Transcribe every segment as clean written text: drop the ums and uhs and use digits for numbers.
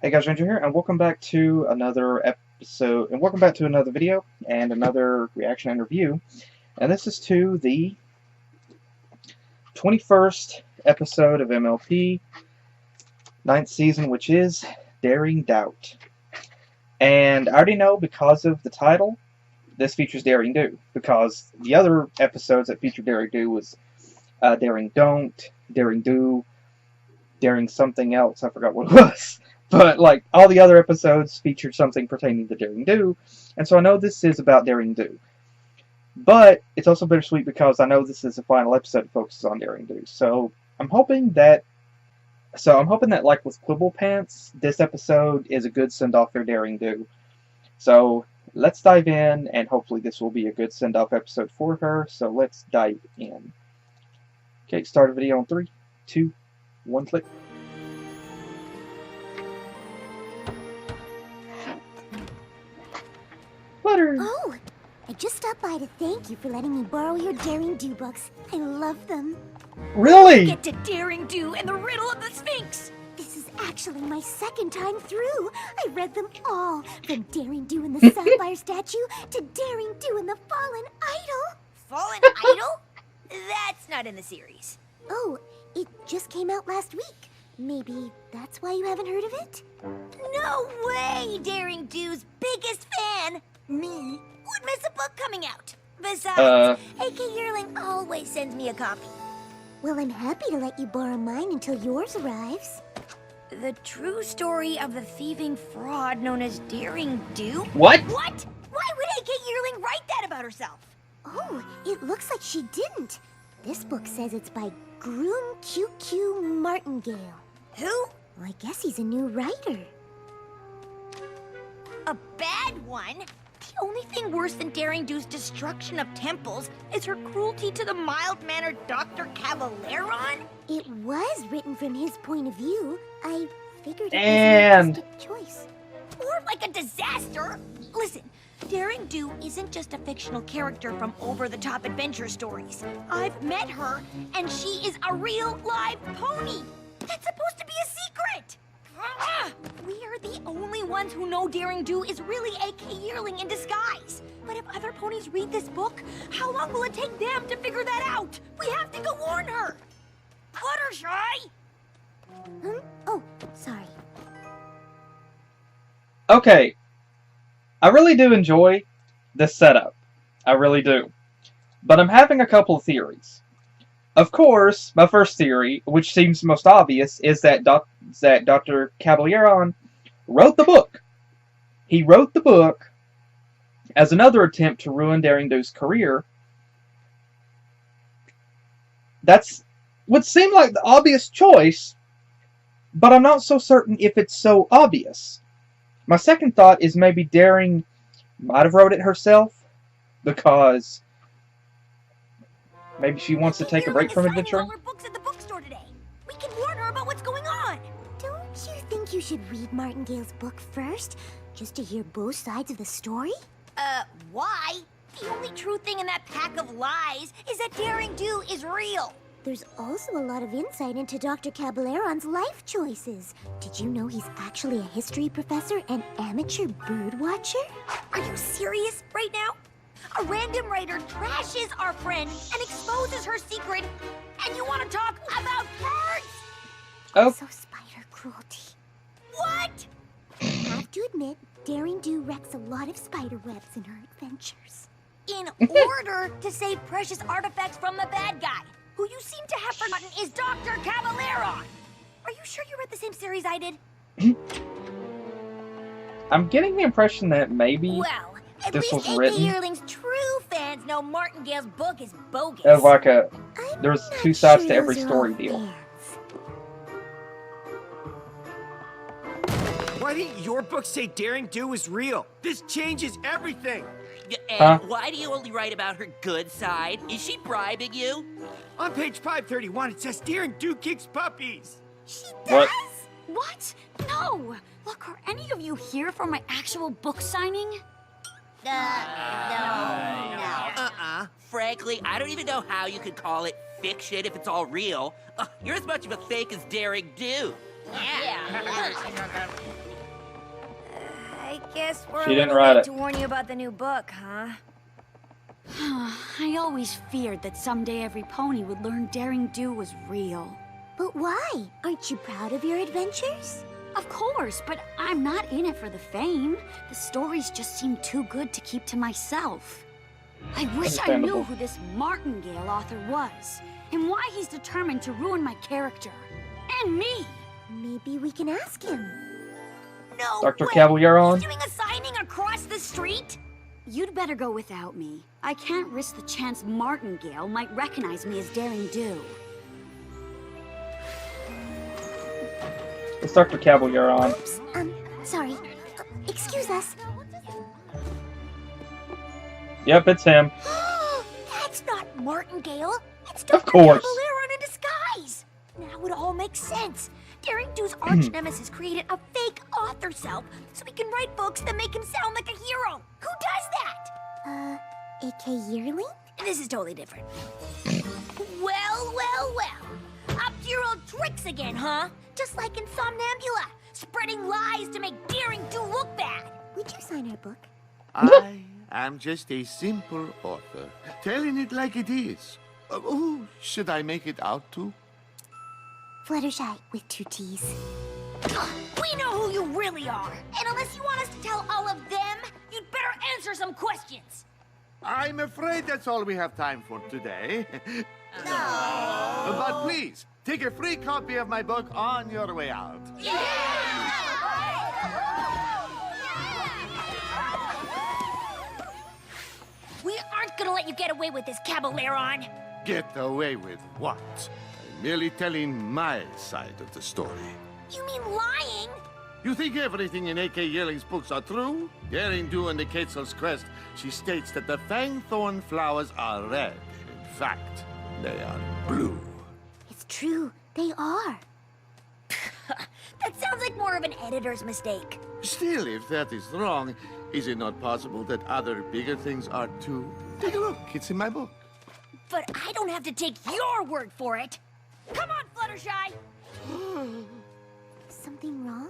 Hey guys, Ranger here, and welcome back to another episode, and welcome back to another video, and another reaction and review. And this is to the 21st episode of MLP, 9th season, which is Daring Doubt. And I already know, because of the title, this features Daring Do, because the other episodes that featured Daring Do was Daring Don't, Daring Do, Daring something else, I forgot what it was. But, like, all the other episodes featured something pertaining to Daring Do, and so I know this is about Daring Do. But it's also bittersweet because I know this is the final episode that focuses on Daring Do. So I'm hoping that, like with Quibble Pants, this episode is a good send-off for Daring Do. So let's dive in, and hopefully this will be a good send-off episode for her. So let's dive in. Okay, start a video on 3, 2, 1, click. Butter. Oh, I just stopped by to thank you for letting me borrow your Daring Do books. I love them. Really? Get to Daring Do and the Riddle of the Sphinx! This is actually my second time through. I read them all, from Daring Do and the Sapphire Statue to Daring Do and the Fallen Idol. Fallen Idol? That's not in the series. Oh, it just came out last week. Maybe that's why you haven't heard of it? No way! Daring Do's biggest fan, me, would miss a book coming out. Besides, AK Yearling always sends me a copy. Well, I'm happy to let you borrow mine until yours arrives. The true story of the thieving fraud known as Daring Do? What? What? Why would AK Yearling write that about herself? Oh, it looks like she didn't. This book says it's by Groom QQ Martingale. Who? Well, I guess he's a new writer. A bad one? The only thing worse than Daring Do's destruction of temples is her cruelty to the mild-mannered Dr. Cavalleron? It was written from his point of view. I figured it was And- an artistic choice. Or like a disaster? Listen, Daring Do isn't just a fictional character from over-the-top adventure stories. I've met her, and she is a real live pony. That's supposed to be a secret. We are the only ones who know Daring Do is really AK Yearling in disguise. But if other ponies read this book, how long will it take them to figure that out? We have to go warn her. Fluttershy! Oh, sorry. Okay, I really do enjoy this setup. I really do. But I'm having a couple of theories. Of course, my first theory, which seems most obvious, is that Dr. Caballeron wrote the book. He wrote the book as another attempt to ruin Daring Do's career. That's would seem like the obvious choice, but I'm not so certain if it's so obvious. My second thought is maybe Daring might have wrote it herself, because maybe she wants to take a break from adventuring. All her books at the bookstore today. We can warn her about what's going on. Don't you think you should read Martingale's book first, just to hear both sides of the story? Why? The only true thing in that pack of lies is that Daring Do is real. There's also a lot of insight into Dr. Caballeron's life choices. Did you know he's actually a history professor and amateur bird watcher? Are you serious right now? A random writer trashes our friend and exposes her secret, and you want to talk about birds? Oh, So spider cruelty. What? I have to admit, Daring Do wrecks a lot of spider webs in her adventures. In order to save precious artifacts from the bad guy, who you seem to have forgotten is Dr. Cavalleron. Are you sure you read the same series I did? I'm getting the impression that maybe Well, at this least was AK written- Yearling's true fans know Martingale's book is bogus. as like a I'm there's not two sides sure to every those are story all deal. fans. Why didn't your book say Daring Do is real? This changes everything. And Huh? why do you only write about her good side? Is she bribing you? On page 531, it says Daring Do kicks puppies. She What? does? What? No! Look, are any of you here for my actual book signing? No. Frankly, I don't even know how you could call it fiction if it's all real. You're as much of a fake as Daring Do. Yeah. Guess we're She a didn't little write late it. to warn you about the new book, huh? I always feared that someday every pony would learn Daring Do was real. But why? Aren't you proud of your adventures? Of course, but I'm not in it for the fame. The stories just seem too good to keep to myself. I wish I knew Understandable. who this Martingale author was, and why he's determined to ruin my character. And me! Maybe we can ask him. No Dr. way! Caballeron? He's doing a signing across the street? You'd better go without me. I can't risk the chance Martingale might recognize me as Daring Do. It's Dr. Caballeron. Oops, sorry. Excuse us. Yep, it's him. That's not Martingale. It's Of Dr. course. Caballeron in disguise. Now it all makes sense. Daring Do's arch nemesis created a fake author self so he can write books that make him sound like a hero. Who does that? A.K. Yearling? This is totally different. Well. Up to your old tricks again, huh? Just like in Somnambula, spreading lies to make Daring Do look bad. Would you sign our book? I am just a simple author, telling it like it is. Who should I make it out to? Fluttershy with 2 T's. We know who you really are. And unless you want us to tell all of them, you'd better answer some questions. I'm afraid that's all we have time for today. But please, take a free copy of my book on your way out. We aren't gonna let you get away with this, Caballeron. Get away with what? I'm merely telling my side of the story. You mean lying? You think everything in A.K. Yearling's books are true? Daring Do in the Quetzal's Crest, she states that the fangthorn flowers are red. In fact, they are blue. It's true. They are. That sounds like more of an editor's mistake. Still, if that is wrong, is it not possible that other bigger things are too? Take a look, it's in my book. But I don't have to take your word for it. Come on, Fluttershy. Something wrong?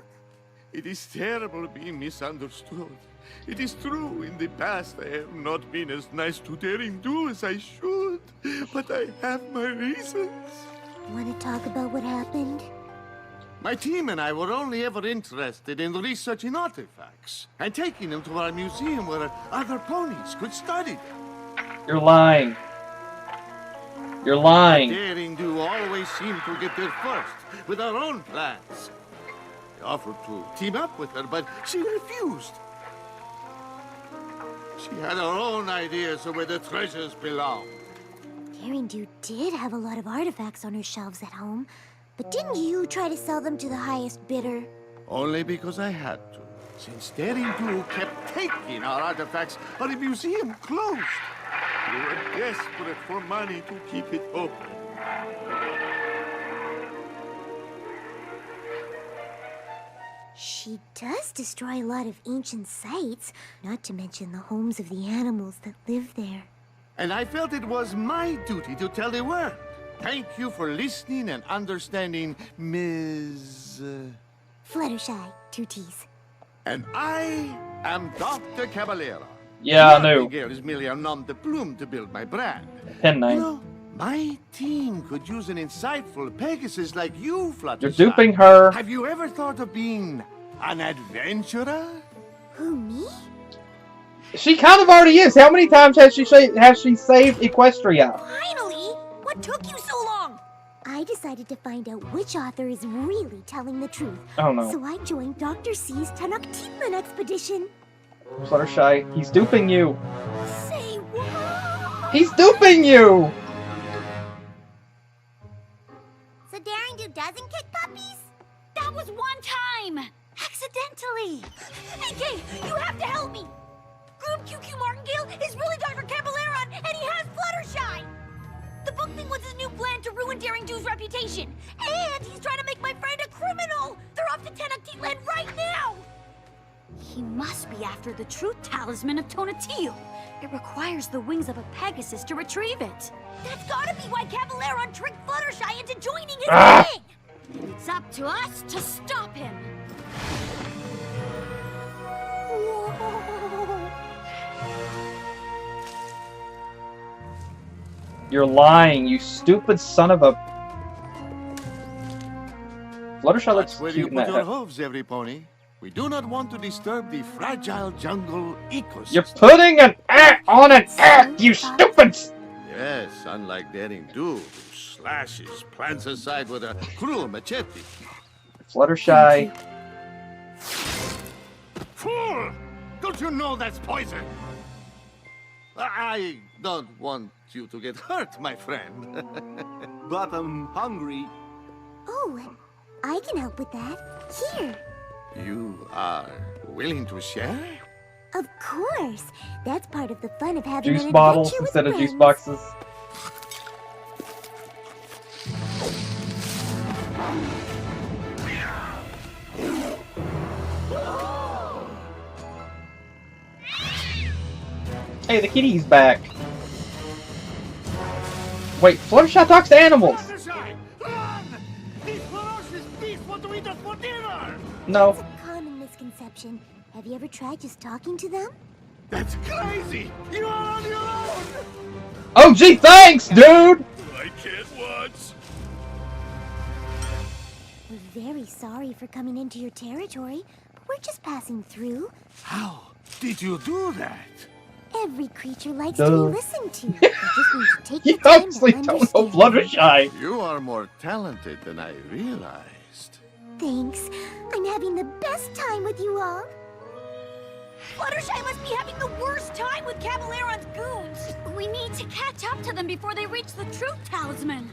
It is terrible being misunderstood. It is true, in the past I have not been as nice to Daring Do as I should. But I have my reasons. Want to talk about what happened? My team and I were only ever interested in researching artifacts and taking them to our museum where other ponies could study them. You're lying. You're lying. Daring Do always seemed to get there first with her own plans. I offered to team up with her, but she refused. She had her own ideas of where the treasures belong. Daring Do did have a lot of artifacts on her shelves at home, but didn't you try to sell them to the highest bidder? Only because I had to. Since Daring Do kept taking our artifacts, our museum closed. We were desperate for money to keep it open. She does destroy a lot of ancient sites, not to mention the homes of the animals that live there. And I felt it was my duty to tell the world. Thank you for listening and understanding, Ms. Fluttershy, 2 T's. And I am Dr. Caballero. Yeah, I knew. Martingale is merely a nom de plume to build my brand. Pen You name. know, my team could use an insightful Pegasus like you, Fluttershy. You're duping her. Have you ever thought of being an adventurer? Who, me? She kind of already is. How many times has she saved Equestria? Finally! What took you so long? I decided to find out which author is really telling the truth. Oh no. So I joined Dr. C's Tenochtitlan expedition. Fluttershy, he's duping you. Say what? He's duping you! So Daring Do doesn't kick puppies? That was one time! Accidentally! Hey, Kay, you have to help me! Group QQ Martingale is really Dr. Caballeron, and he has Fluttershy! The book thing was his new plan to ruin Daring Do's reputation. And he's trying to make my friend a criminal! They're off to Tenochtitlan right now! He must be after the truth talisman of Tonatiuh. It requires the wings of a Pegasus to retrieve it. That's gotta be why Caballeron tricked Fluttershy into joining his Ah! gang! And it's up to us to stop him. Whoa! You're lying, you stupid son of a... Fluttershy looks Watch where cute you in put that. your hooves, every pony. We do not want to disturb the fragile jungle ecosystem. You're putting an act on an act, you stupid... Yes, unlike Daring Do, who slashes plants aside with a cruel machete. Fluttershy. Fool! Don't you know that's poison? I don't want you to get hurt, my friend. But I'm hungry. Oh, I can help with that. Here. You are willing to share? Of course. That's part of the fun of having Juice an bottles adventure with instead of juice friends. boxes. Hey, the kitty's back. Wait, Fluttershy talks to animals. Fluttershy, run! These ferocious beasts want to eat us for dinner! No. It's a common misconception. Have you ever tried just talking to them? That's crazy! You are on your own! Oh, gee, thanks, dude. I can't watch. We're very sorry for coming into your territory, but we're just passing through. How did you do that? Every creature likes Duh. to be listened to. They just need to take You the time obviously to don't know understand. Fluttershy. You are more talented than I realized. Thanks. I'm having the best time with you all. Fluttershy must be having the worst time with Caballeron's goons. We need to catch up to them before they reach the truth talisman.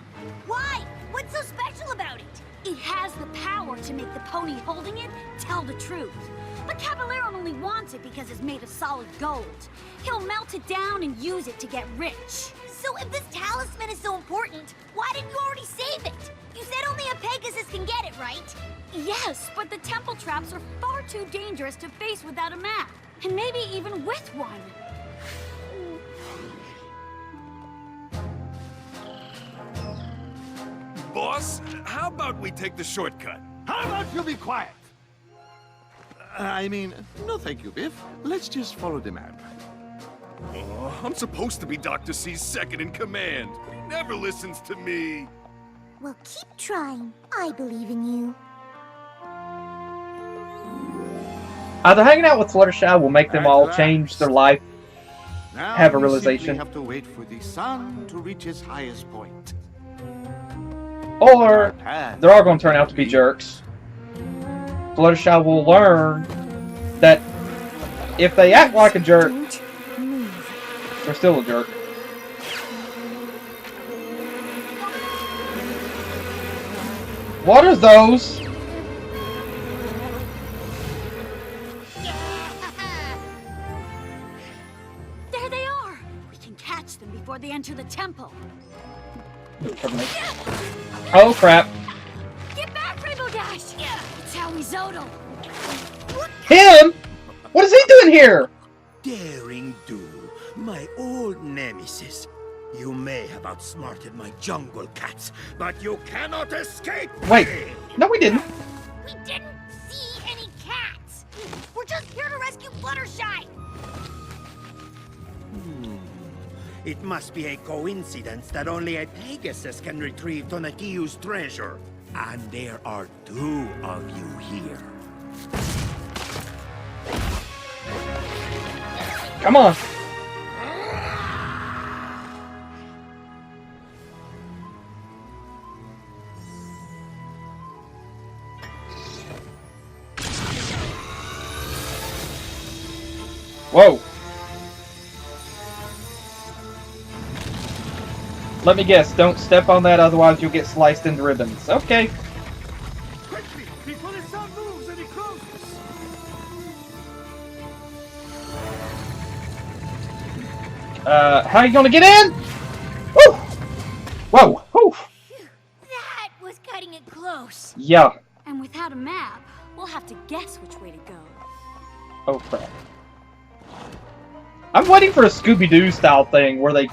Why? What's so special about it? It has the power to make the pony holding it tell the truth. But Caballero only wants it because it's made of solid gold. He'll melt it down and use it to get rich. So if this talisman is so important, why didn't you already save it? You said only a Pegasus can get it, right? Yes, but the temple traps are far too dangerous to face without a map. And maybe even with one. Boss, how about we take the shortcut? How about you be quiet? I mean, no thank you, Biff. Let's just follow the map. Oh, I'm supposed to be Dr. C's second in command, but he never listens to me. Well, keep trying. I believe in you. Either hanging out with Fluttershy will make them all At change last. their life. Now Have a we realization. simply have to wait for the sun to reach its highest point. Or they're all going to turn out to be jerks. Fluttershy will learn that if they act like a jerk, Don't move. they're still a jerk. What are those? There they are! We can catch them before they enter the temple. Oh crap. Get back, Rainbow Dash! It's Howie Zodel. Him? What is he doing here? Daring Do, my old nemesis. You may have outsmarted my jungle cats, but you cannot escape Wait. me! No, we didn't. We didn't see any cats. We're just here to rescue Fluttershy. It must be a coincidence that only a Pegasus can retrieve Tonatiuh's treasure. And there are two of you here. Come on. Whoa. Let me guess, don't step on that, otherwise you'll get sliced into ribbons. Okay. Quickly, before the sun moves and it closes. How are you gonna get in? Woo! Whoa! Whew. That was cutting it close. Yeah. And without a map, we'll have to guess which way to go. Oh crap. I'm waiting for a Scooby-Doo style thing where they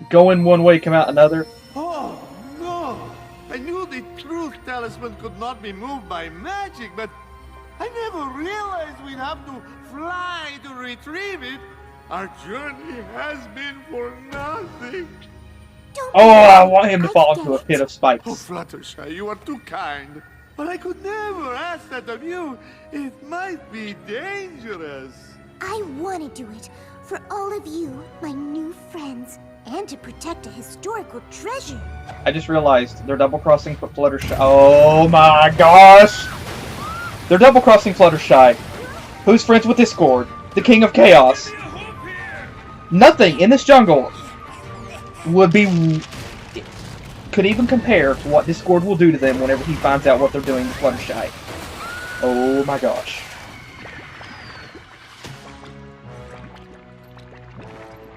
go in one way, come out another. Oh, no! I knew the truth talisman could not be moved by magic, but I never realized we'd have to fly to retrieve it. Our journey has been for nothing. Don't Oh, I worry, want him to fall get into a it. pit of spikes. Oh, Fluttershy, you are too kind. But I could never ask that of you. It might be dangerous. I want to do it for all of you, my new friends, and to protect a historical treasure. I just realized they're double-crossing Fluttershy. Oh my gosh! They're double-crossing Fluttershy. Who's friends with Discord? The King of Chaos. Nothing in this jungle could even compare to what Discord will do to them whenever he finds out what they're doing to Fluttershy. Oh my gosh.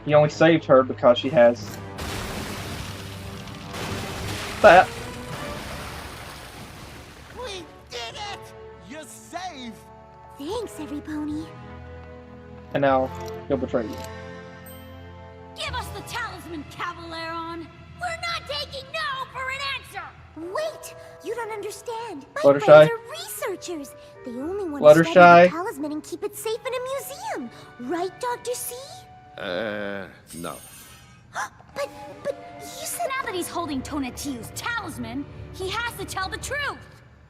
He only saved her because she has that. We did it! You're safe! Thanks, every pony. And now he'll betray you. Give us the talisman, Cavaleron! We're not taking no for an answer! Wait! You don't understand. My Fluttershy? friends are researchers. They only want to study Fluttershy? the talisman and keep it safe in a museum. Right, Dr. C? No. But you said... Now that he's holding Tonatiuh's talisman, he has to tell the truth.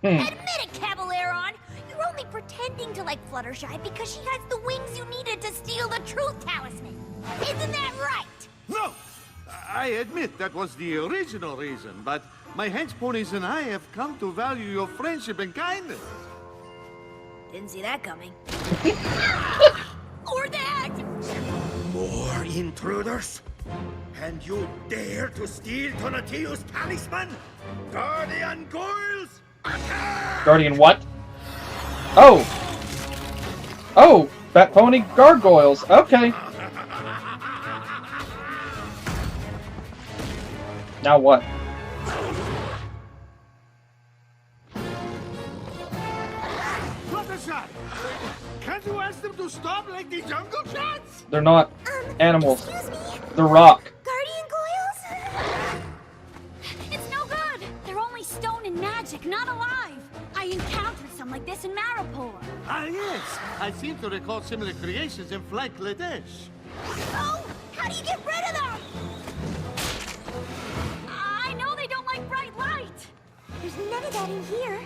Admit it, Cavaleron! You're only pretending to like Fluttershy because she has the wings you needed to steal the truth talisman. Isn't that right? No! I admit that was the original reason, but my hench ponies and I have come to value your friendship and kindness. Didn't see that coming. Or that! More intruders? And you dare to steal Tonatiuh's talisman? Guardian Goils! Attack! Guardian what? Oh! Oh! Fat Pony Gargoyles. Okay. Now what? Fluttershy! Can't you ask them to stop like the jungle chats? They're not animals. Excuse me? They're rock. Guardian Goyles? It's no good. They're only stone and magic, not alive. I encountered some like this in Maripor. Ah, yes. I seem to recall similar creations in Flight Ladesh. Oh! How do you get rid of them? I know they don't like bright light. There's none of that in here.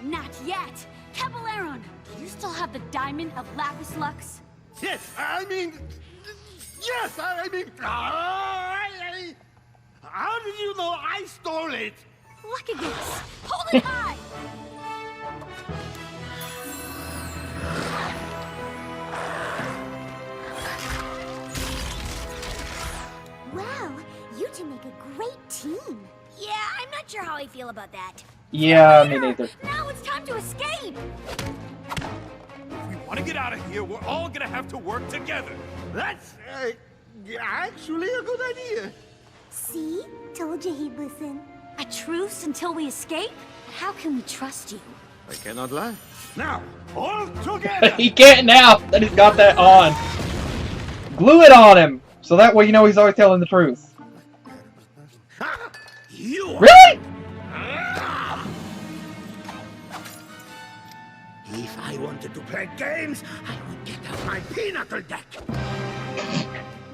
Not yet. Cavaleron, do you still have the diamond of Lapis Lux? Yes, I mean... Yes, I mean... How did you know I stole it? Look at this. Hold it high. Wow, you two make a great team. Yeah, I'm not sure how I feel about that. Yeah, me neither. Now it's time to escape. If we want to get out of here, we're all gonna have to work together. That's actually a good idea. See? Told you he'd listen. A truce until we escape? How can we trust you? I cannot lie. Now, all together! He can't now that he's got that on. Glue it on him, so that way you know he's always telling the truth. You are... Really? If I wanted to play games, I would get out my pinnacle deck.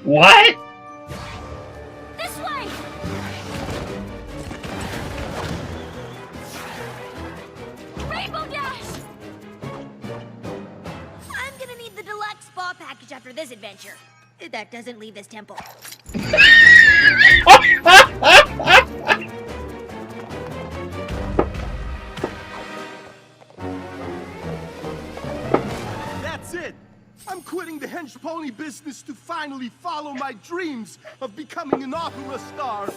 What? This way! Rainbow Dash! I'm gonna need the deluxe spa package after this adventure. If that doesn't leave this temple. That's it. I'm quitting the hench pony business to finally follow my dreams of becoming an opera star.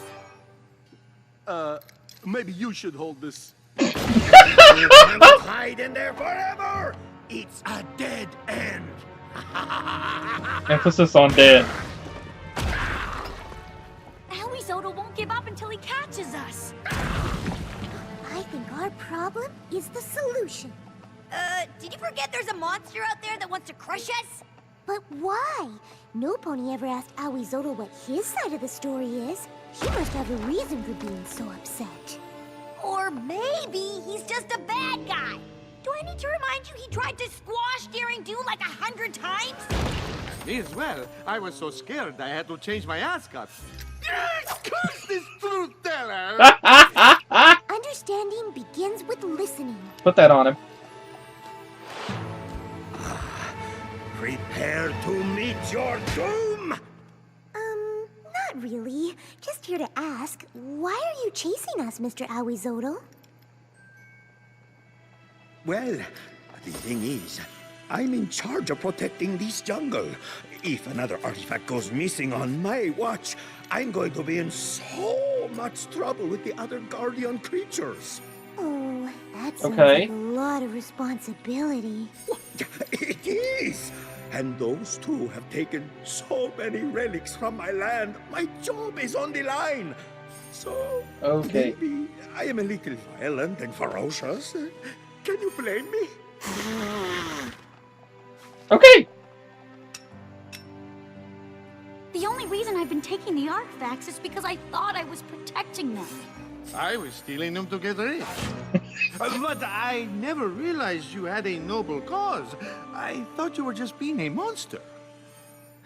Maybe you should hold this. You cannot hide in there forever. It's a dead end. Emphasis on dead. Aoizoto won't give up until he catches us. I think our problem is the solution. Did you forget there's a monster out there that wants to crush us? But why? No pony ever asked Aoizoto what his side of the story is. He must have a reason for being so upset. Or maybe he's just a bad guy. Do I need to remind you he tried to squash Daring Do like 100 times? Me as well. I was so scared I had to change my ascot. Curse this truth teller! Understanding begins with listening. Put that on him. Prepare to meet your doom! Not really. Just here to ask, why are you chasing us, Mr. Awizodel? Well, the thing is, I'm in charge of protecting this jungle. If another artifact goes missing on my watch, I'm going to be in so much trouble with the other guardian creatures. Oh, that sounds Okay. like a lot of responsibility. It is! And those two have taken so many relics from my land. My job is on the line. So, Okay. maybe I am a little violent and ferocious. Can you blame me? Okay. The only reason I've been taking the artifacts is because I thought I was protecting them. I was stealing them to get rich. But I never realized you had a noble cause. I thought you were just being a monster.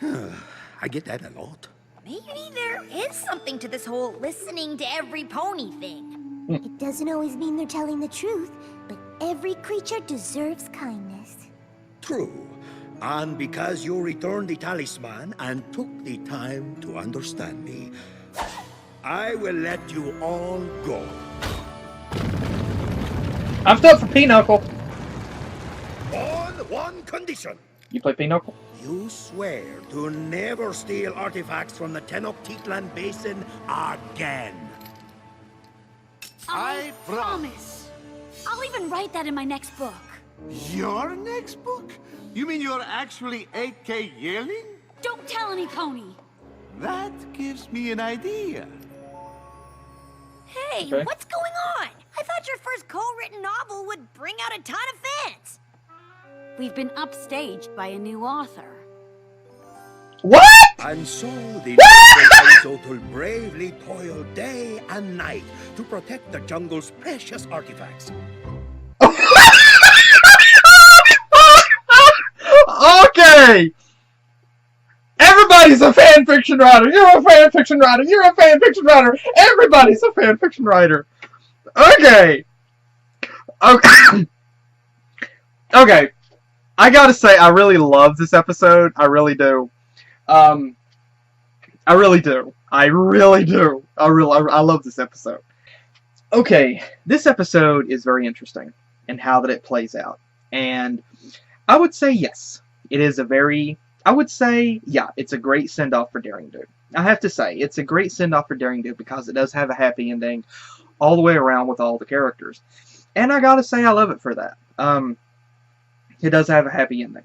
I get that a lot. Maybe there is something to this whole listening to every pony thing. It doesn't always mean they're telling the truth, but every creature deserves kindness. True. And because you returned the talisman and took the time to understand me, I will let you all go. I'm stuck for Pinochle. On one condition. You play Pinochle? You swear to never steal artifacts from the Tenochtitlan Basin again. I promise. I'll even write that in my next book. Your next book? You mean you're actually 8K yelling? Don't tell any pony. That gives me an idea. Hey, Okay. what's going on? I thought your first co-written novel would bring out a ton of fans. We've been upstaged by a new author. What? And so the Aristotle bravely toil day and night to protect the jungle's precious artifacts. Okay. Everybody's a fan fiction writer. You're a fan fiction writer. You're a fan fiction writer. Everybody's a fan fiction writer. Okay. Okay. Okay. I gotta say, I really love this episode. I really do. I really do. I really do. I love this episode. Okay, this episode is very interesting in how that it plays out. And I would say yes. It is a very... I would say, yeah, it's a great send-off for Daring Do. I have to say, it's a great send-off for Daring Do because it does have a happy ending all the way around with all the characters. And I gotta say, I love it for that. It does have a happy ending.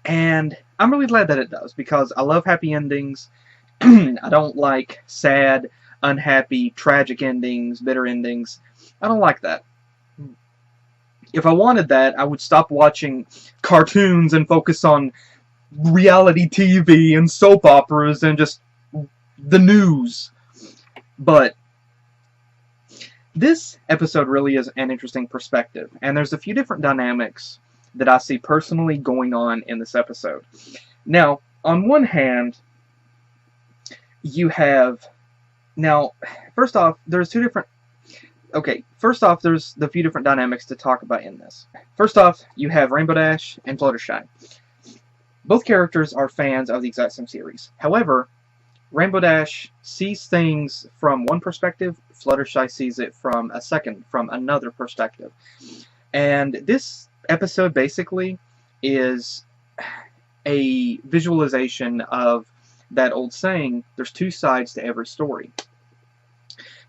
And I'm really glad that it does, because I love happy endings. I don't like sad, unhappy, tragic endings, bitter endings. I don't like that. If I wanted that, I would stop watching cartoons and focus on reality TV and soap operas and just the news. But this episode really is an interesting perspective, and there's a few different dynamics that I see personally going on in this episode. Now, on one hand, you have... Now, first off, there's two different... Okay, first off, there's the few different dynamics to talk about in this. First off, you have Rainbow Dash and Fluttershy. Both characters are fans of the exact same series. However, Rainbow Dash sees things from one perspective, Fluttershy sees it from another perspective. And this episode basically is a visualization of that old saying, there's two sides to every story.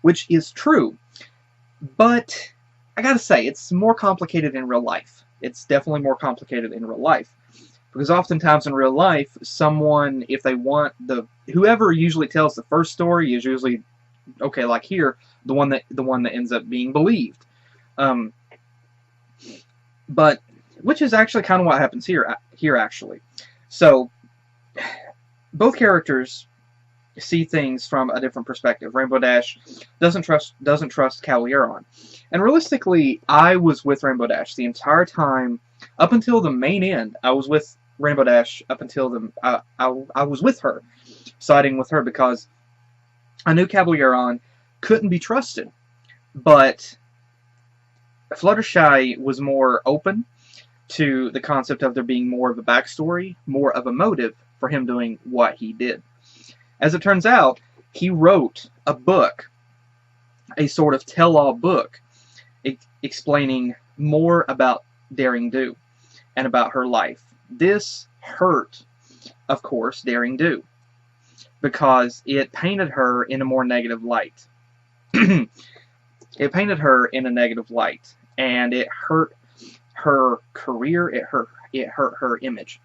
Which is true. But I gotta say, it's more complicated in real life. It's definitely more complicated in real life. Because oftentimes in real life, someone, if they want whoever usually tells the first story is usually, okay, like here, the one that ends up being believed. But which is actually kind of what happens here actually. So both characters see things from a different perspective. Rainbow Dash doesn't trust Caliaron. And realistically, I was with Rainbow Dash the entire time up until the main end. I was with Rainbow Dash up until I was with her. siding with her because I knew Caballeron couldn't be trusted. But Fluttershy was more open to the concept of there being more of a backstory, more of a motive for him doing what he did. As it turns out, he wrote a book, a sort of tell-all book, explaining more about Daring Do and about her life. This hurt, of course, Daring Do, because it painted her in a more negative light. It painted her in a negative light, and it hurt her career, it hurt her image.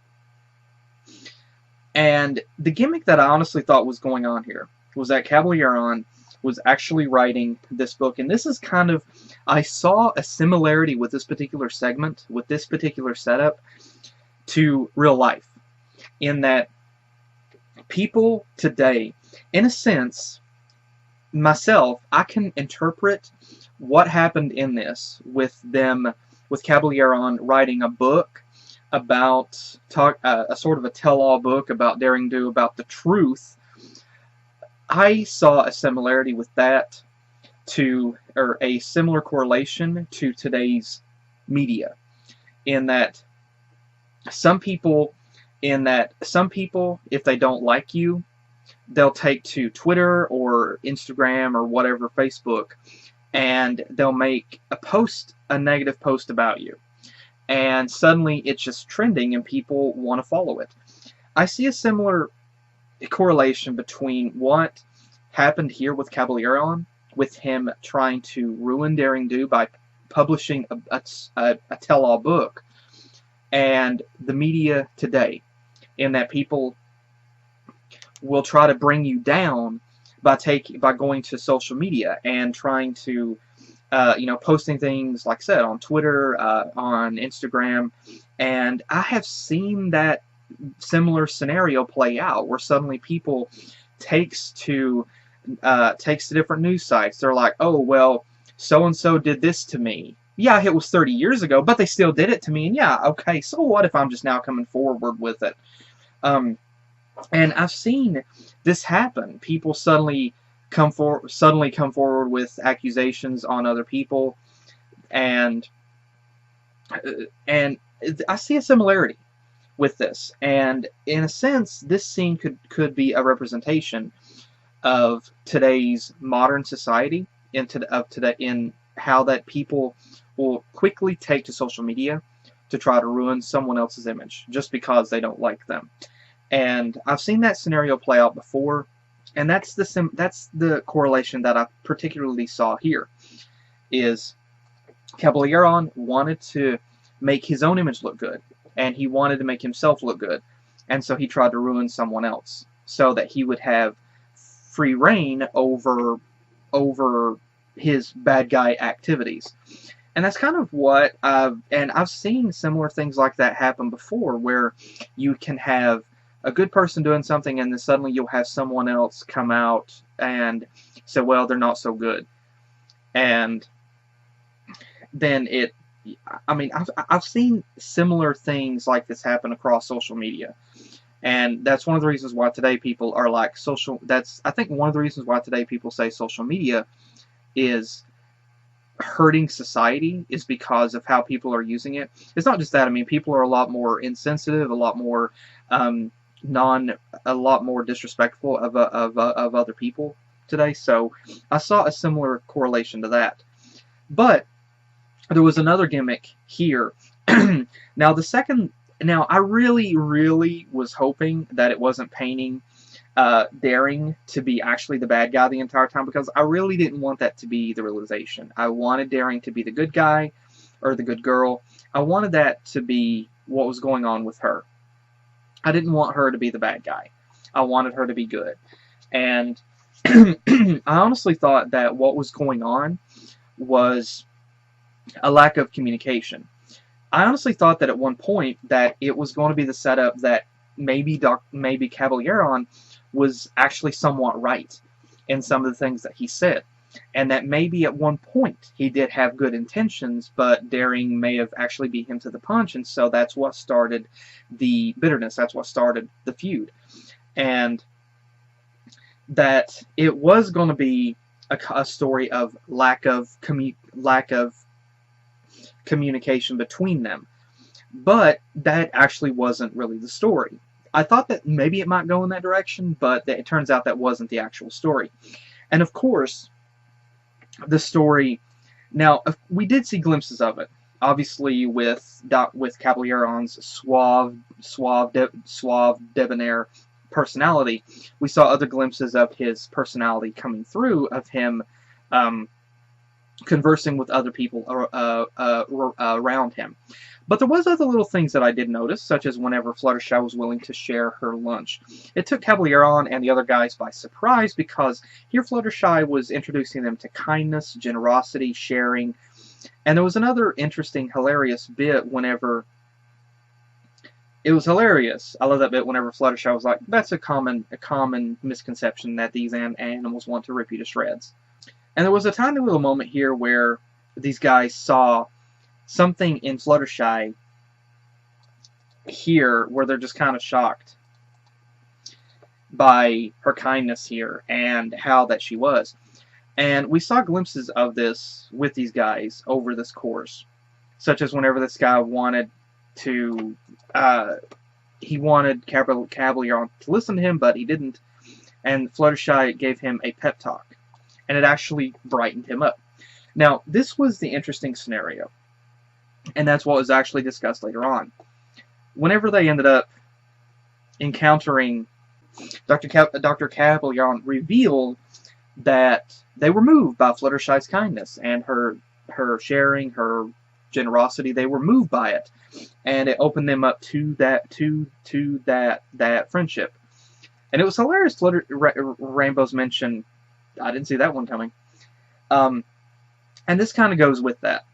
And the gimmick that I honestly thought was going on here was that Caballeron was actually writing this book, and this is kind of, I saw a similarity with this particular segment, with this particular setup, to real life, in that people today, in a sense, myself, I can interpret what happened in this with Caballeron writing a book about a sort of a tell-all book about Daring Do, about the truth. I saw a similarity with that or a similar correlation to today's media, in that some people, if they don't like you, they'll take to Twitter or Instagram or whatever, Facebook, and they'll make a negative post about you. And suddenly it's just trending and people want to follow it. I see a similar correlation between what happened here with Caballeron, with him trying to ruin Daring Do by publishing a tell-all book, and the media today, in that people will try to bring you down by going to social media and trying to posting things, like I said, on Twitter, on Instagram, and I have seen that similar scenario play out, where suddenly people takes to different news sites. They're like, oh, well, so-and-so did this to me. Yeah, it was 30 years ago, but they still did it to me, and yeah, okay, so what if I'm just now coming forward with it? And I've seen this happen. People suddenly come forward with accusations on other people, and I see a similarity with this. And in a sense, this scene could be a representation of today's modern society, in how that people will quickly take to social media to try to ruin someone else's image just because they don't like them. And I've seen that scenario play out before, and that's the correlation that I particularly saw here. Is Caballeron wanted to make his own image look good, and he wanted to make himself look good, and so he tried to ruin someone else so that he would have free reign over his bad guy activities. And that's kind of what I've seen similar things like that happen before, where you can have a good person doing something, and then suddenly you'll have someone else come out and say, well, they're not so good. And then I've seen similar things like this happen across social media. And that's one of the reasons why today people are like I think one of the reasons why today people say social media is hurting society is because of how people are using it. It's not just that. I mean, people are a lot more insensitive, a lot more disrespectful of other people today. So I saw a similar correlation to that. But there was another gimmick here. Now I really, really was hoping that it wasn't painting Daring to be actually the bad guy the entire time, because I really didn't want that to be the realization. I wanted Daring to be the good guy, or the good girl. I wanted that to be what was going on with her. I didn't want her to be the bad guy. I wanted her to be good. And I honestly thought that what was going on was a lack of communication. I honestly thought that at one point that it was going to be the setup that maybe Caballeron was actually somewhat right in some of the things that he said, and that maybe at one point he did have good intentions, but Daring may have actually beat him to the punch, and so that's what started the bitterness, that's what started the feud. And that it was going to be a story of lack of communication between them. But that actually wasn't really the story. I thought that maybe it might go in that direction, but it turns out that wasn't the actual story. And of course, the story... Now, we did see glimpses of it. Obviously, with Caballeron's suave, debonair personality, we saw other glimpses of his personality coming through, of him conversing with other people around him. But there was other little things that I did notice, such as whenever Fluttershy was willing to share her lunch. It took Caballeron and the other guys by surprise, because here Fluttershy was introducing them to kindness, generosity, sharing. And there was another interesting, hilarious bit whenever... It was hilarious. I love that bit whenever Fluttershy was like, that's a common misconception that these animals want to rip you to shreds. And there was a tiny little moment here where these guys saw something in Fluttershy here where they're just kind of shocked by her kindness here and how that she was. And we saw glimpses of this with these guys over this course, such as whenever this guy wanted to, he wanted Caballeron to listen to him, but he didn't, and Fluttershy gave him a pep talk, and it actually brightened him up. Now, this was the interesting scenario, and that's what was actually discussed later on. Whenever they ended up encountering Dr. Caballeron, revealed that they were moved by Fluttershy's kindness and her sharing, her generosity. They were moved by it, and it opened them up to that friendship. And it was hilarious. Rainbow's mention, I didn't see that one coming. And this kind of goes with that,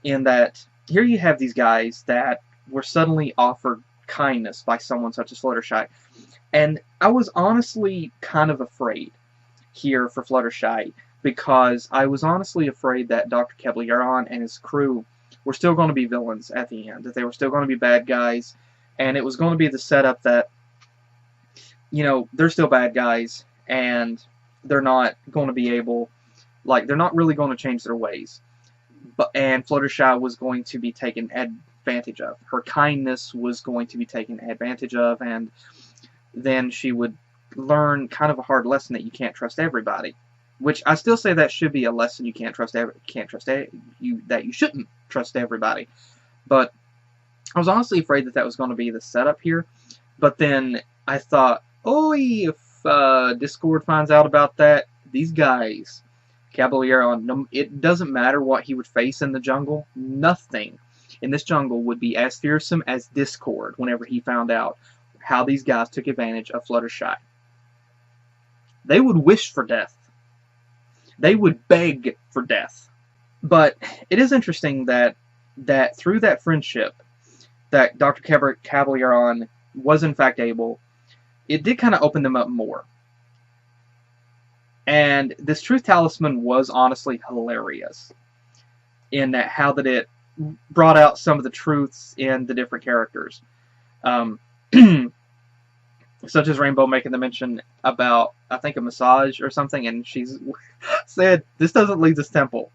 in that here you have these guys that were suddenly offered kindness by someone such as Fluttershy. And I was honestly kind of afraid here for Fluttershy, because I was honestly afraid that Dr. Caballeron and his crew were still going to be villains at the end, that they were still going to be bad guys, and it was going to be the setup that, you know, they're still bad guys, and they're not going to be able, like, they're not really going to change their ways. And Fluttershy was going to be taken advantage of. Her kindness was going to be taken advantage of, and then she would learn kind of a hard lesson that you can't trust everybody. Which I still say that should be a lesson. You can't trust that you shouldn't trust everybody. But I was honestly afraid that that was going to be the setup here. But then I thought, oh, if Discord finds out about that, these guys, Caballeron, it doesn't matter what he would face in the jungle. Nothing in this jungle would be as fearsome as Discord whenever he found out how these guys took advantage of Fluttershy. They would wish for death. They would beg for death. But it is interesting that through that friendship that Dr. Caballeron was in fact able, it did kind of open them up more. And this Truth Talisman was honestly hilarious in that how that it brought out some of the truths in the different characters. Such as Rainbow making the mention about, I think, a massage or something, and she's said, this doesn't leave this temple.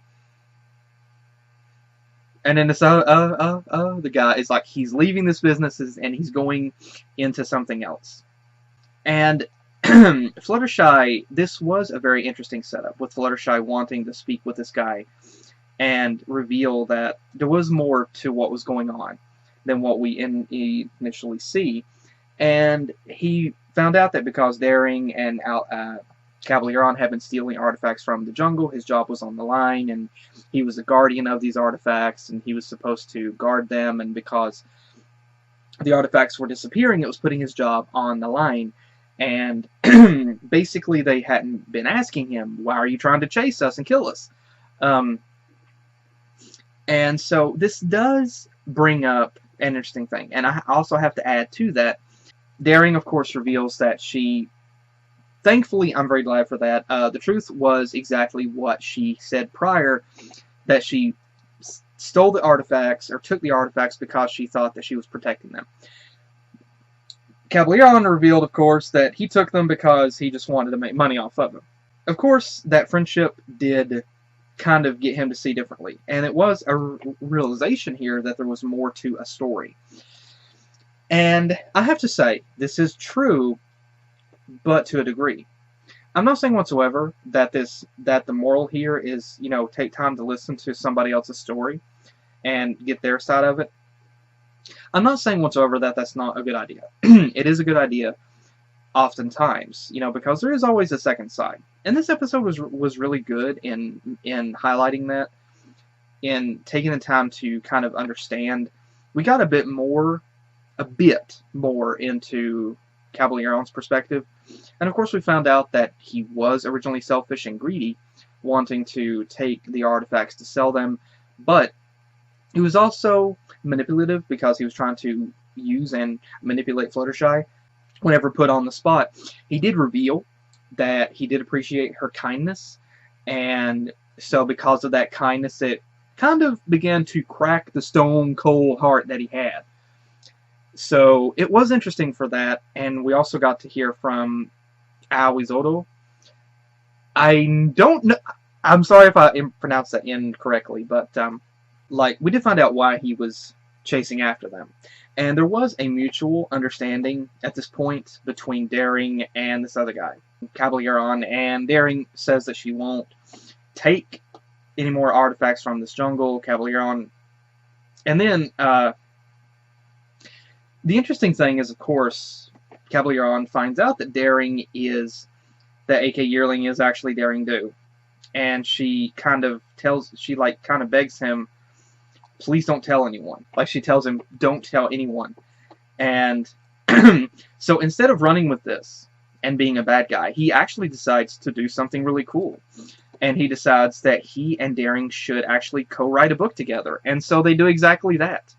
And then this, the guy is like, he's leaving this business and he's going into something else. And Fluttershy, this was a very interesting setup, with Fluttershy wanting to speak with this guy and reveal that there was more to what was going on than what we initially see. And he found out that because Daring and Caballeron had been stealing artifacts from the jungle, his job was on the line, and he was the guardian of these artifacts, and he was supposed to guard them, and because the artifacts were disappearing, it was putting his job on the line. And basically they hadn't been asking him, why are you trying to chase us and kill us? And so this does bring up an interesting thing. And I also have to add to that, Daring, of course, reveals that she, thankfully, I'm very glad for that, the truth was exactly what she said prior, that she stole the artifacts, or took the artifacts because she thought that she was protecting them. Caballero revealed, of course, that he took them because he just wanted to make money off of them. Of course, that friendship did kind of get him to see differently, and it was a realization here that there was more to a story. And I have to say, this is true, but to a degree. I'm not saying whatsoever that the moral here is, take time to listen to somebody else's story and get their side of it. I'm not saying whatsoever that that's not a good idea. It is a good idea oftentimes, because there is always a second side. And this episode was really good in highlighting that, in taking the time to kind of understand. We got a bit more into Caballero's perspective. And of course we found out that he was originally selfish and greedy, wanting to take the artifacts to sell them, but he was also manipulative because he was trying to use and manipulate Fluttershy whenever put on the spot. He did reveal that he did appreciate her kindness, and so because of that kindness, it kind of began to crack the stone cold heart that he had. So it was interesting for that, and we also got to hear from Aoizoro. I don't know. I'm sorry if I pronounced that incorrectly, but we did find out why he was chasing after them. And there was a mutual understanding at this point between Daring and this other guy, Caballero, and Daring says that she won't take any more artifacts from this jungle. Caballero, and then the interesting thing is, of course, Caballero finds out that that AK Yearling is actually Daring Do, and she kind of begs him, please don't tell anyone. Like, she tells him, don't tell anyone. And so instead of running with this and being a bad guy, he actually decides to do something really cool. And he decides that he and Daring should actually co-write a book together. And so they do exactly that.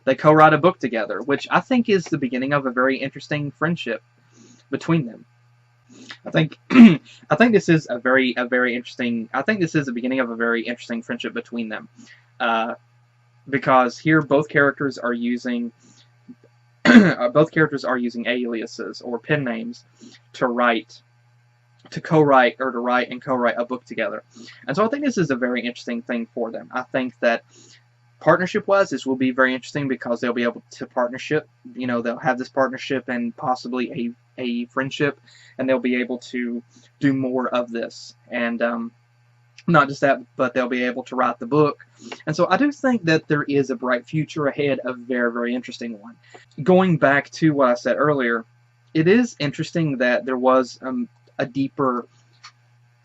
They co-write a book together, which I think is the beginning of a very interesting friendship between them. I think this is a very interesting. I think this is the beginning of a very interesting friendship between them, because here both characters are using aliases or pen names to write and co-write a book together, and so I think this is a very interesting thing for them. I think that partnership-wise, this will be very interesting because they'll be able to partnership. They'll have this partnership and possibly a friendship, and they'll be able to do more of this. And not just that, but they'll be able to write the book. And so I do think that there is a bright future ahead, a very, very interesting one. Going back to what I said earlier, it is interesting that there was a deeper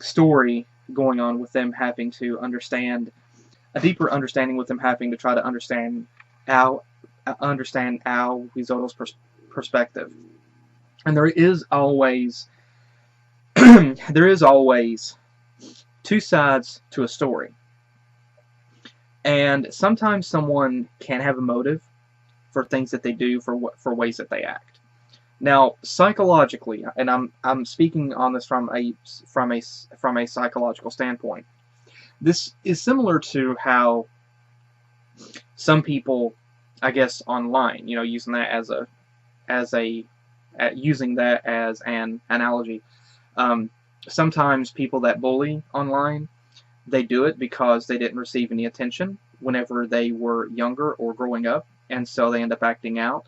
story going on with them having to understand. A deeper understanding with them having to try to understand Aoizoro's perspective. And there is always two sides to a story. And sometimes someone can have a motive for things that they do, for ways that they act. Now, psychologically, and I'm speaking on this from a psychological standpoint. This is similar to how some people, I guess, online, using that as an analogy. Sometimes people that bully online, they do it because they didn't receive any attention whenever they were younger or growing up, and so they end up acting out.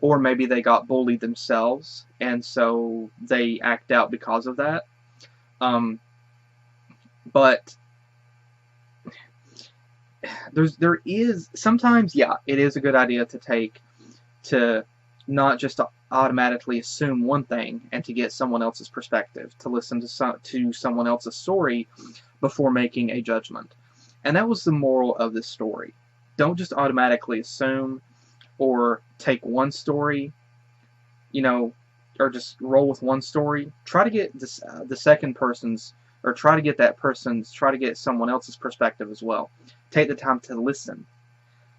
Or maybe they got bullied themselves, and so they act out because of that. But there is sometimes, yeah, it is a good idea to not just automatically assume one thing and to get someone else's perspective, to listen to someone else's story before making a judgment. And that was the moral of this story. Don't just automatically assume or take one story, or just roll with one story. Try to get the second person's, or try to get someone else's perspective as well. Take the time to listen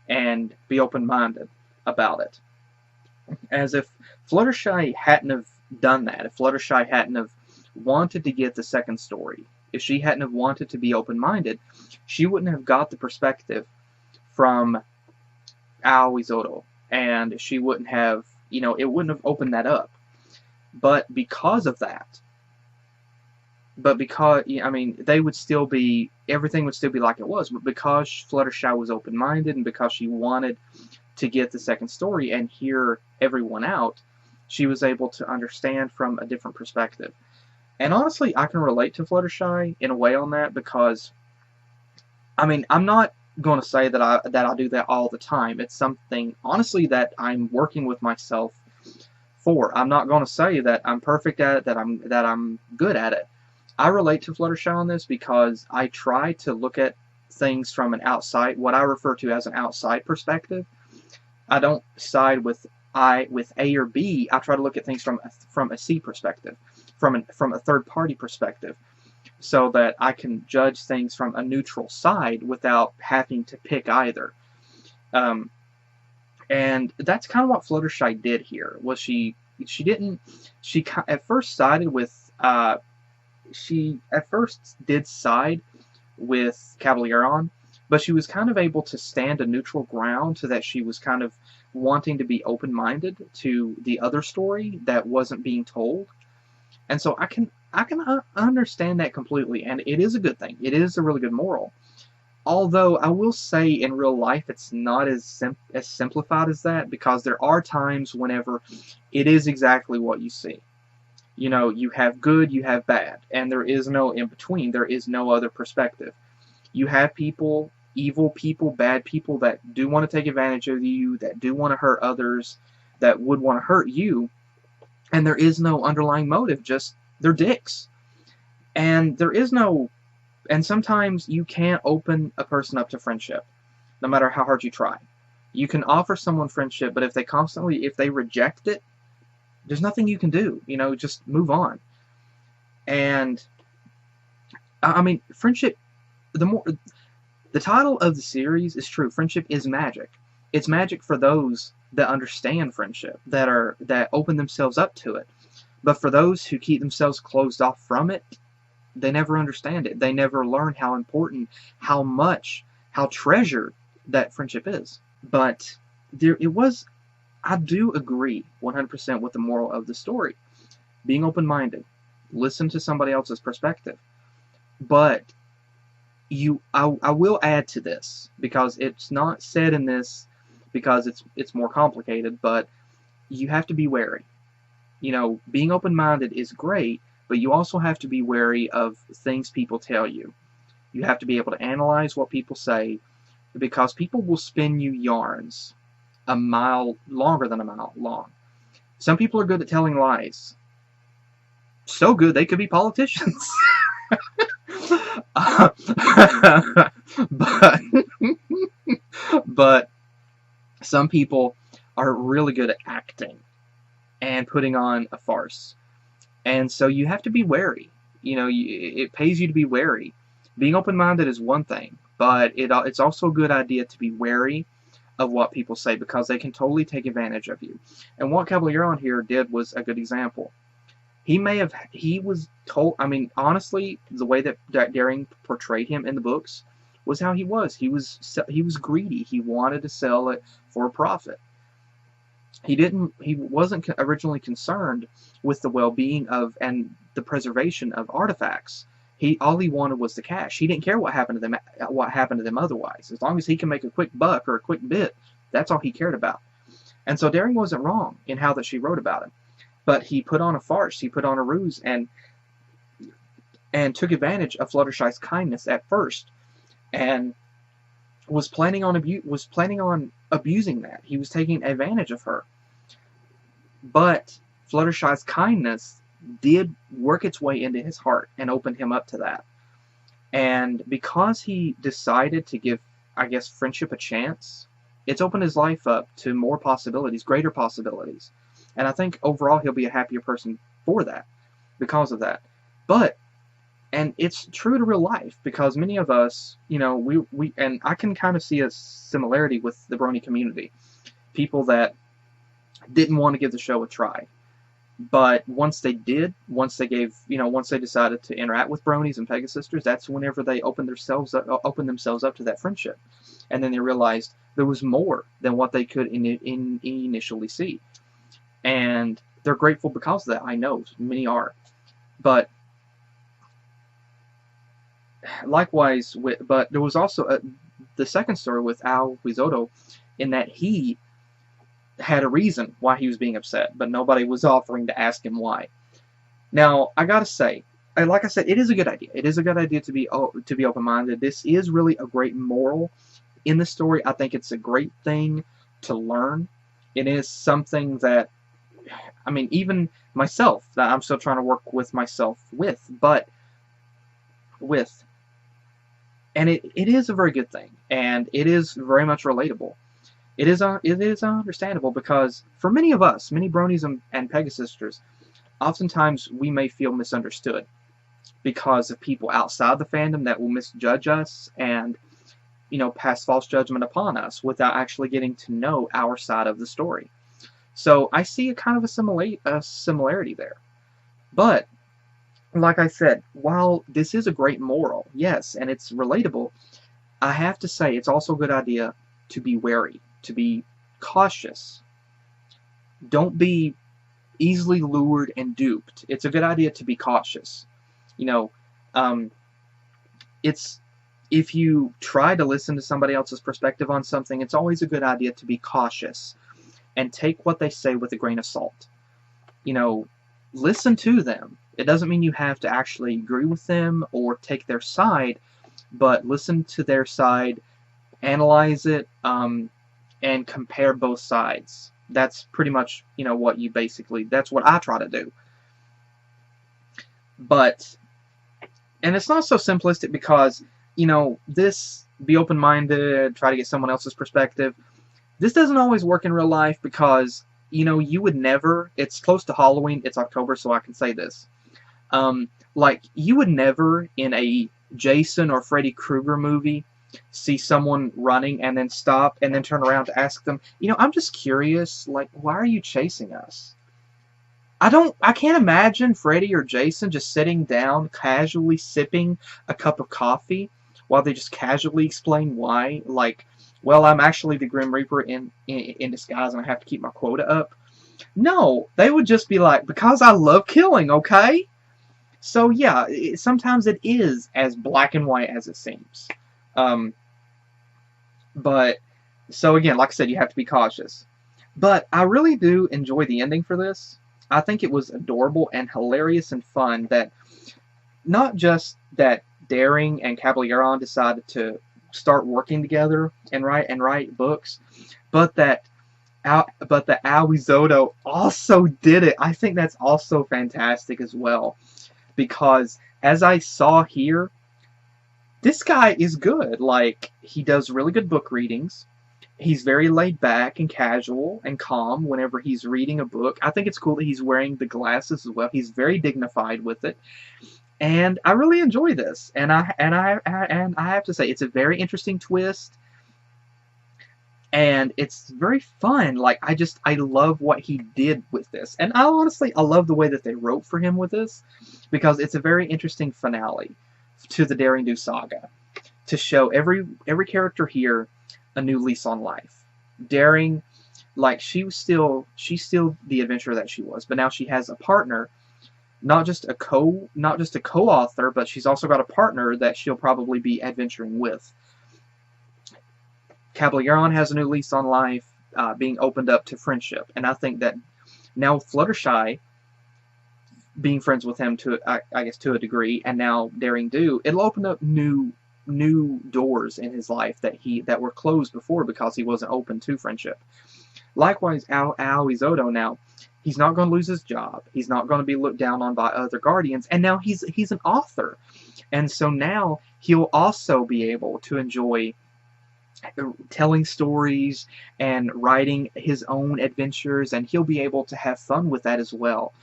and be open-minded about it. As if Fluttershy hadn't have done that, if Fluttershy hadn't have wanted to get the second story, if she hadn't have wanted to be open-minded, she wouldn't have got the perspective from Aoizoro, and she wouldn't have You know, it wouldn't have opened that up. But because of that, I mean, they would still be, everything would still be like it was, but because Fluttershy was open-minded and because she wanted to get the second story and hear everyone out, she was able to understand from a different perspective. And honestly, I can relate to Fluttershy in a way on that, because, I mean, I'm not going to say that I do that all the time. It's something, honestly, that I'm working with myself for. I'm not going to say that I'm perfect at it, that I'm good at it. I relate to Fluttershy on this because I try to look at things from an outside, what I refer to as an outside perspective. I don't side with A or B. I try to look at things from a C perspective, from a third party perspective, so that I can judge things from a neutral side without having to pick either. And that's kind of what Fluttershy did here. Was she at first sided with she at first did side with Cavalier, but she was kind of able to stand a neutral ground, so that she was kind of wanting to be open-minded to the other story that wasn't being told. And so I can understand that completely, and it is a good thing. It is a really good moral. Although I will say, in real life, it's not as simplified as that, because there are times whenever it is exactly what you see. You know, you have good, you have bad, and there is no in between. There is no other perspective. You have people, evil people, bad people, that do want to take advantage of you, that do want to hurt others, that would want to hurt you, and there is no underlying motive, just they're dicks. And there is no, and sometimes you can't open a person up to friendship, no matter how hard you try. You can offer someone friendship, but if they reject it, there's nothing you can do. You know, just move on. And I mean, friendship, the title of the series is true. Friendship is magic. It's magic for those that understand friendship, that open themselves up to it. But for those who keep themselves closed off from it, they never understand it. They never learn how important, how treasured that friendship is. But I do agree 100% with the moral of the story. Being open-minded. Listen to somebody else's perspective. But I will add to this, because it's not said in this, because it's more complicated, but you have to be wary. You know, being open-minded is great, but you also have to be wary of things people tell you. You have to be able to analyze what people say, because people will spin you yarns a mile longer than a mile long. Some people are good at telling lies. So good they could be politicians. But some people are really good at acting and putting on a farce. And so you have to be wary. You know, it pays you to be wary. Being open-minded is one thing, but it's also a good idea to be wary of what people say, because they can totally take advantage of you. And what Cavalier here did was a good example. He was told, I mean, honestly, the way that Daring portrayed him in the books was how he was. He was greedy. He wanted to sell it for a profit. He wasn't originally concerned with the well-being of and the preservation of artifacts. All he wanted was the cash. He didn't care what happened to them otherwise. As long as he can make a quick buck or a quick bit, that's all he cared about. And so Daring wasn't wrong in how that she wrote about him. But he put on a farce, he put on a ruse, and took advantage of Fluttershy's kindness at first, and was planning on abusing that. He was taking advantage of her. But Fluttershy's kindness did work its way into his heart and opened him up to that. And because he decided to give, I guess, friendship a chance, it's opened his life up to more possibilities, greater possibilities. And I think overall he'll be a happier person for that, because of that. And it's true to real life, because many of us, you know, and I can kind of see a similarity with the Brony community. People that didn't want to give the show a try. But once they decided to interact with Bronies and Pegasisters, that's whenever they opened themselves up to that friendship. And then they realized there was more than what they could initially see. and they're grateful because of that. I know many are, but likewise, but there was also the second story with Al Wizoto, in that he had a reason why he was being upset, but nobody was offering to ask him why. Now, I gotta say, like I said, it is a good idea. It is a good idea to be open-minded. This is really a great moral in the story. I think it's a great thing to learn. It is something that, I mean, even myself, that I'm still trying to work with myself with, and it is a very good thing, and it is very much relatable. It is understandable, because for many of us, many bronies and Pegasisters, oftentimes we may feel misunderstood because of people outside the fandom that will misjudge us and, you know, pass false judgment upon us without actually getting to know our side of the story. So I see a kind of a similarity there. But like I said, while this is a great moral, yes, and it's relatable, I have to say it's also a good idea to be wary, to be cautious. Don't be easily lured and duped. It's a good idea to be cautious. You know, it's, if you try to listen to somebody else's perspective on something, it's always a good idea to be cautious and take what they say with a grain of salt. You know, listen to them. It doesn't mean you have to actually agree with them or take their side, but listen to their side, analyze it, and compare both sides. That's pretty much, you know, what you basically, that's what I try to do. But, and it's not so simplistic, because, you know, this, be open-minded, try to get someone else's perspective, this doesn't always work in real life, because, you know, you would never, it's close to Halloween, it's October, so I can say this. Like, you would never, in a Jason or Freddy Krueger movie, see someone running and then stop and then turn around to ask them, you know, I'm just curious, like, why are you chasing us? I can't imagine Freddy or Jason just sitting down, casually sipping a cup of coffee while they just casually explain why. Like, well, I'm actually the Grim Reaper in disguise and I have to keep my quota up. No, they would just be like, because I love killing, okay? So yeah, sometimes it is as black and white as it seems. But, so again, like I said, you have to be cautious. But I really do enjoy the ending for this. I think it was adorable and hilarious and fun that, not just that Daring and Caballeron decided to start working together and write books, but that Al Wizoto also did it. I think that's also fantastic as well, because as I saw here, this guy is good. Like, he does really good book readings. He's very laid back and casual and calm whenever he's reading a book. I think it's cool that he's wearing the glasses as well. He's very dignified with it. And I really enjoy this. And I have to say, it's a very interesting twist. And it's very fun. Like, I love what he did with this. And I love the way that they wrote for him with this, because it's a very interesting finale to the Daring Do saga, to show every character here a new lease on life. Daring, like, she's still the adventurer that she was, but now she has a partner, not just a co-author, but she's also got a partner that she'll probably be adventuring with. Caballeron has a new lease on life, being opened up to friendship, and I think that now Fluttershy being friends with him I guess to a degree, and now Daring Do, it'll open up new doors in his life that were closed before because he wasn't open to friendship. Likewise, Al Wizoto, now he's not going to lose his job. He's not going to be looked down on by other guardians, and now he's an author, and so now he'll also be able to enjoy telling stories and writing his own adventures, and he'll be able to have fun with that as well.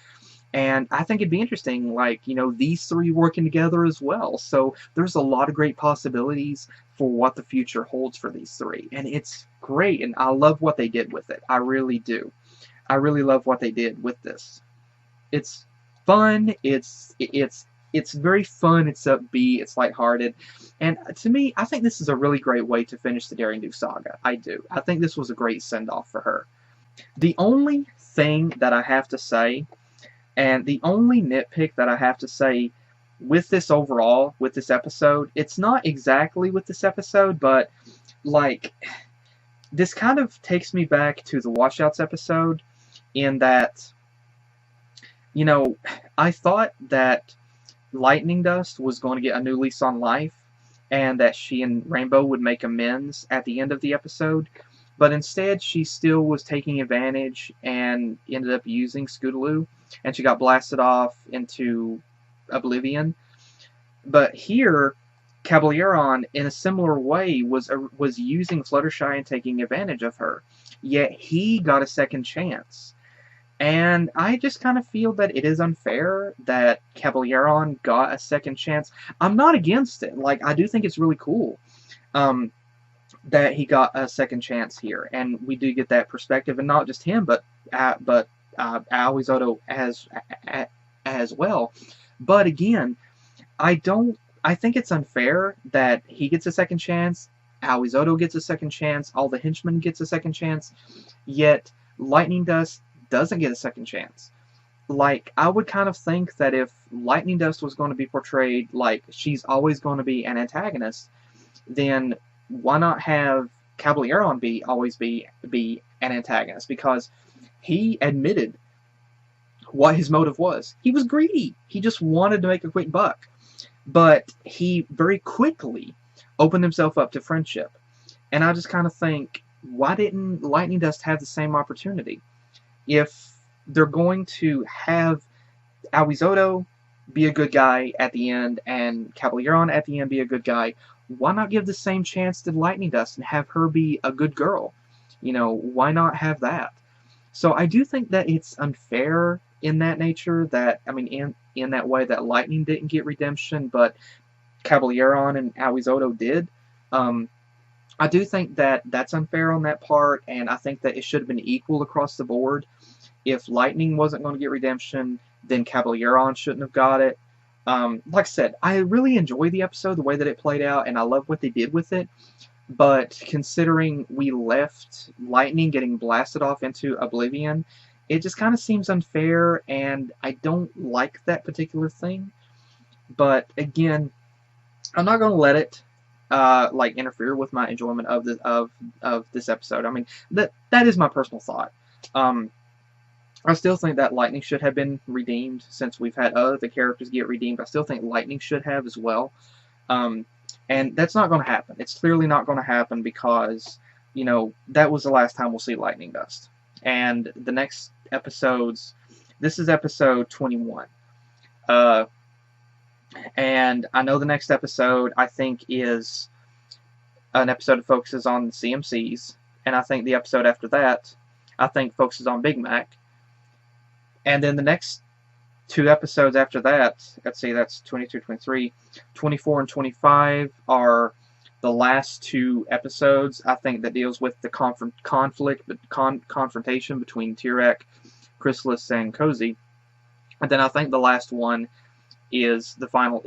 And I think it'd be interesting, like, you know, these three working together as well. So there's a lot of great possibilities for what the future holds for these three. And it's great, and I love what they did with it. I really do. I really love what they did with this. It's fun, it's very fun, it's upbeat, it's lighthearted. And to me, I think this is a really great way to finish the Daring Do saga. I do. I think this was a great send-off for her. The only thing that I have to say, and the only nitpick that I have to say with this overall, with this episode, it's not exactly with this episode, but like, this kind of takes me back to the Washouts episode in that, you know, I thought that Lightning Dust was going to get a new lease on life and that she and Rainbow would make amends at the end of the episode, but instead she still was taking advantage and ended up using Scootaloo, and she got blasted off into oblivion. But here, Caballeron, in a similar way, was using Fluttershy and taking advantage of her. Yet he got a second chance. And I just kind of feel that it is unfair that Caballeron got a second chance. I'm not against it. Like, I do think it's really cool that he got a second chance here. And we do get that perspective. And not just him, but Aoizoto as well. But again, I think it's unfair that he gets a second chance, Aoizoto gets a second chance, all the henchmen gets a second chance, yet Lightning Dust doesn't get a second chance. Like, I would kind of think that if Lightning Dust was going to be portrayed like she's always going to be an antagonist, then why not have Caballeron always be an antagonist? Because he admitted what his motive was. He was greedy. He just wanted to make a quick buck. But he very quickly opened himself up to friendship. And I just kind of think, why didn't Lightning Dust have the same opportunity? If they're going to have Aoizoto be a good guy at the end and Caballeron at the end be a good guy, why not give the same chance to Lightning Dust and have her be a good girl? You know, why not have that? So I do think that it's unfair in that nature, that, I mean, in that way, that Lightning didn't get redemption, but Caballeron and Aoizoto did. I do think that that's unfair on that part, and I think that it should have been equal across the board. If Lightning wasn't going to get redemption, then Caballeron shouldn't have got it. Like I said, I really enjoyed the episode, the way that it played out, and I love what they did with it. But considering we left Lightning getting blasted off into oblivion, it just kind of seems unfair, and I don't like that particular thing. But again, I'm not going to let it like interfere with my enjoyment of this episode. I mean, that is my personal thought. I still think that Lightning should have been redeemed, since we've had other characters get redeemed. I still think Lightning should have as well. And that's not going to happen. It's clearly not going to happen because, you know, that was the last time we'll see Lightning Dust. And the next episodes, this is episode 21. And I know the next episode, I think, is an episode that focuses on the CMCs. And I think the episode after that, I think, focuses on Big Mac. And then the next two episodes after that, let's see, that's 22, 23, 24, and 25 are the last two episodes, I think, that deals with the confrontation between Tyrek, Chrysalis, and Cozy. And then I think the last one is the final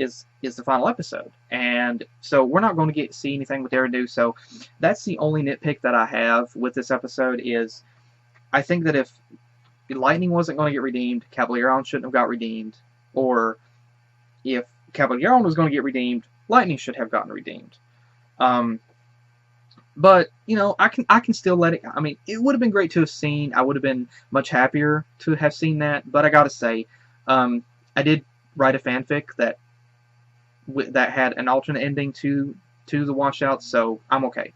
episode. And so we're not going to see anything with Daring Do. So that's the only nitpick that I have with this episode, is I think that if Lightning wasn't going to get redeemed, Caballeron shouldn't have got redeemed, or if Caballeron was going to get redeemed, Lightning should have gotten redeemed. But, you know, I can still let it. I mean, it would have been great to have seen. I would have been much happier to have seen that. But I gotta say, I did write a fanfic that had an alternate ending to the Washouts, so I'm okay.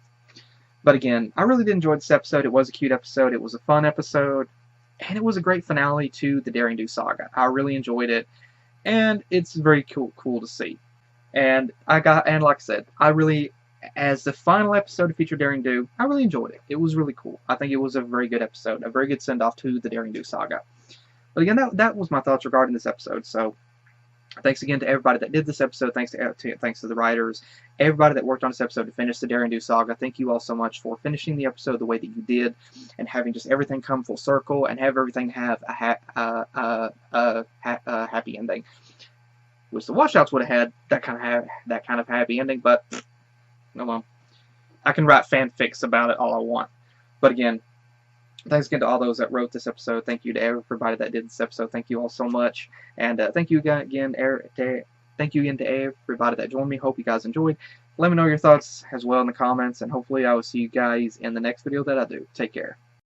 But again, I really did enjoy this episode. It was a cute episode. It was a fun episode. And it was a great finale to the Daring Do saga. I really enjoyed it. And it's very cool to see. And like I said, I really, as the final episode to feature Daring Do, I really enjoyed it. It was really cool. I think it was a very good episode, a very good send-off to the Daring Do saga. But again, that was my thoughts regarding this episode. So, thanks again to everybody that did this episode. Thanks to the writers, everybody that worked on this episode to finish the Daring Do saga. Thank you all so much for finishing the episode the way that you did, and having just everything come full circle, and have everything have a happy ending. Which the Washouts would have had that kind of happy ending, but no, well, I can write fanfics about it all I want. But again, Thanks again to all those that wrote this episode. Thank you to everybody that did this episode. Thank you all so much. And thank you again to everybody that joined me. Hope you guys enjoyed. Let me know your thoughts as well in the comments, and hopefully I will see you guys in the next video that I do. Take care.